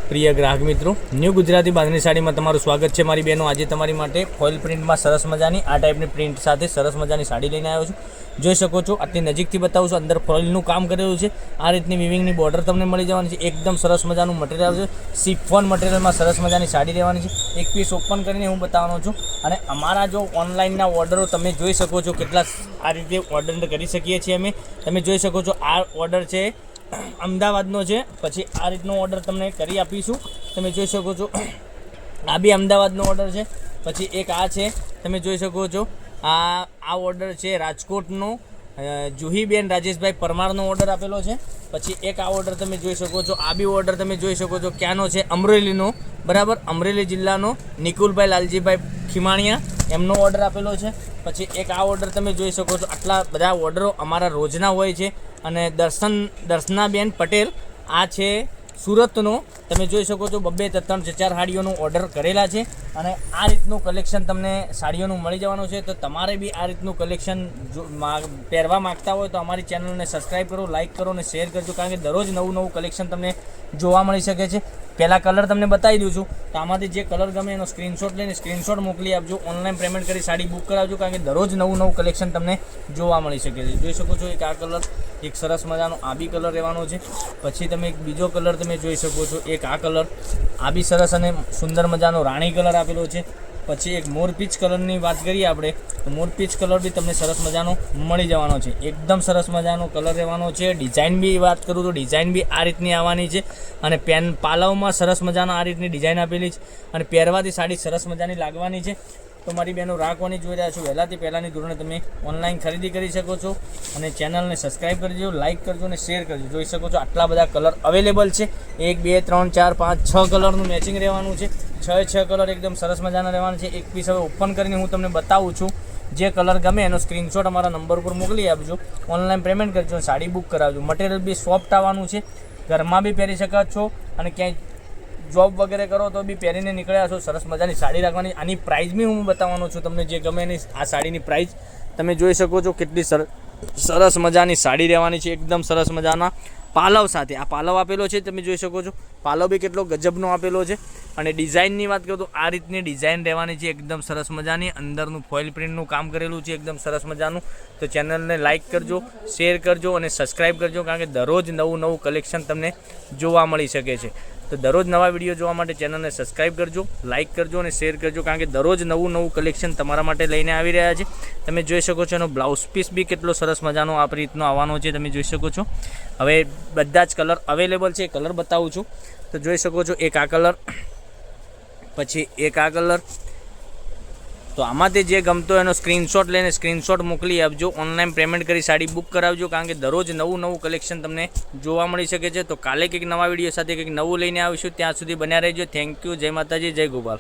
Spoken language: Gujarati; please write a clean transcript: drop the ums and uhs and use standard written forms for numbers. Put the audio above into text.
પ્રિય ગ્રાહક મિત્રો, ન્યૂ ગુજરાતી બાંધણી સાડીમાં તમારું સ્વાગત છે. મારી બહેનો, આજે તમારી માટે ફોઇલ પ્રિન્ટમાં સરસ મજાની આ ટાઈપની પ્રિન્ટ સાથે સરસ મજાની સાડી લઈને આવ્યો છું. જોઈ શકો છો, આટલી નજીકથી બતાવું છું. અંદર ફોઇલનું કામ કરેલું છે. આ રીતની વિવિંગની બોર્ડર તમને મળી જવાની છે. એકદમ સરસ મજાનું મટીરિયલ છે. સિફોન મટીરિયલમાં સરસ મજાની સાડી રહેવાની છે. એક પીસ ઓપન કરીને હું બતાવવાનો છું. અને અમારા જો ઓનલાઈનના ઓર્ડરો તમે જોઈ શકો છો, કેટલા આ રીતે ઓર્ડર કરી શકીએ છીએ અમે. તમે જોઈ શકો છો, આ ઓર્ડર છે અમદાવાદનો છે. પછી આ રીતનો ઓર્ડર તમને કરી આપીશું. તમે જોઈ શકો છો, આ બી અમદાવાદનો ઓર્ડર છે. પછી એક આ છે, તમે જોઈ શકો છો, આ ઓર્ડર છે રાજકોટનો, જુહીબેન રાજેશભાઈ પરમારનો ઓર્ડર આપેલો છે. પછી એક આ ઓર્ડર તમે જોઈ શકો છો, આ બી ઓર્ડર તમે જોઈ શકો છો ક્યાંનો છે, અમરેલીનો, બરાબર, અમરેલી જિલ્લાનો નિકુલભાઈ લાલજીભાઈ ખીમાણિયા એમનો ઓર્ડર આપેલો છે. પછી એક આ ઓર્ડર તમે જોઈ શકો છો. આટલા બધા ઓર્ડરો અમારા રોજના હોય છે. અને દર્શનાબેન પટેલ, આ છે સુરતનો. તમે જોઈ શકો છો, 2-3-4 સાડીઓનો ઓર્ડર કરેલા છે. અને આ રીતનું કલેક્શન તમને સાડીઓનું મળી જવાનું છે. તો તમારે બી આ રીતનું કલેક્શન પહેરવા માગતા હોય તો અમારી ચેનલને સબસ્ક્રાઈબ કરો, લાઇક કરો અને શેર કરજો. કારણ કે દરરોજ નવું કલેક્શન તમને જોવા મળી શકે છે. પહેલાં કલર તમને બતાવી દઉં છું. તો આમાંથી જે કલર ગમે એનો સ્ક્રીનશોટ લઈને સ્ક્રીનશોટ મોકલી આપજો. ઓનલાઈન પેમેન્ટ કરી સાડી બુક કરાવજો. કારણ કે દરરોજ નવું કલેક્શન તમને જોવા મળી શકે છે. જોઈ શકો છો, એક આ કલર, એક સરસ મજાનો આ બી કલર રહેવાનો છે. પછી તમે એક બીજો કલર તમે જોઈ શકો છો, એક આ કલર, આ બી સરસ અને સુંદર મજાનો રાણી કલર આપેલો છે. પછી એક મોરપીચ કલરની વાત કરીએ આપણે, તો મોરપીચ કલર બી તમને સરસ મજાનો મળી જવાનો છે. એકદમ સરસ મજાનો કલર રહેવાનો છે. ડિઝાઇન બી વાત કરું તો ડિઝાઇન બી આ રીતની આવવાની છે. અને પાલવમાં સરસ મજાનો આ રીતની ડિઝાઇન આપેલી છે. અને પહેરવાથી સાડી સરસ મજાની લાગવાની છે. તો મારી બહેનો, રાખવાની જોઈ રહ્યા છો, વહેલાથી પહેલાંની ધોરણે તમે ઓનલાઈન ખરીદી કરી શકો છો. અને ચેનલને સબસ્ક્રાઈબ કરજો, લાઇક કરજો અને શેર કરજો. જોઈ શકો છો, આટલા બધા કલર અવેલેબલ છે. 1 2 3 4 5 6 કલરનું મેચિંગ રહેવાનું છે. 6 કલર એકદમ સરસ મજાના રહેવાના છે. એક પીસ હવે ઓપન કરીને હું તમને બતાવું છું. જે કલર ગમે એનો સ્ક્રીનશોટ અમારા નંબર ઉપર મોકલી આપજો. ઓનલાઈન પેમેન્ટ કરજો, સાડી બુક કરાવજો. મટીરિયલ બી સોફ્ટ આવવાનું છે. ઘરમાં બી પહેરી શકો છો અને ક્યાંય જોબ વગેરે કરો તો બી પહેરીને નીકળ્યા છો. સરસ મજાની સાડી રાખવાની. આની પ્રાઇસ બી હું બતાવવાનો છું તમને. જે ગમે એની આ સાડીની પ્રાઇસ તમે જોઈ શકો છો. કેટલી સરસ મજાની સાડી રહેવાની છે. એકદમ સરસ મજાના પાલવ સાથે. આ પાલવ આપેલો છે, તમે જોઈ શકો છો. પાલવ બી કેટલો ગજબનો આપેલો છે. અને ડિઝાઇનની વાત કરું તો આ રીતની ડિઝાઇન રહેવાની છે. એકદમ સરસ મજાની અંદરનું ફોઇલ પ્રિન્ટનું કામ કરેલું છે. એકદમ સરસ મજાનું. તો ચેનલને લાઇક કરજો, શેર કરજો અને સબસ્ક્રાઈબ કરજો. કારણ કે દરરોજ નવું કલેક્શન તમને જોવા મળી શકે છે. તો દરરોજ નવા વિડીયો જોવા માટે ચેનલને સબસ્ક્રાઈબ કરજો, લાઇક કરજો અને શેર કરજો. કારણ કે દરરોજ નવું કલેક્શન તમારા માટે લઈને આવી રહ્યા છે. તમે જોઈ શકો છો, એનો બ્લાઉઝ પીસ બી કેટલો સરસ મજાનો આ રીતનો આવવાનો છે. તમે જોઈ શકો છો. હવે બધા જ કલર અવેલેબલ છે. કલર બતાવું છું. તો જોઈ શકો છો, એક આ કલર, પછી એક આ કલર. તો આમાંથી જે ગમતો એનો સ્ક્રીનશોટ લઈને સ્ક્રીનશોટ મોકલી આપજો. ઓનલાઈન પેમેન્ટ કરી સાડી બુક કરાવજો. કારણ કે દરરોજ નવું કલેક્શન તમને જોવા મળી શકે છે. તો કાલે કંઈક નવા વિડીયો સાથે કંઈક નવું લઈને આવીશું. ત્યાં સુધી બન્યા રહેજો. Thank you. જય માતાજી, જય ગોપાલ.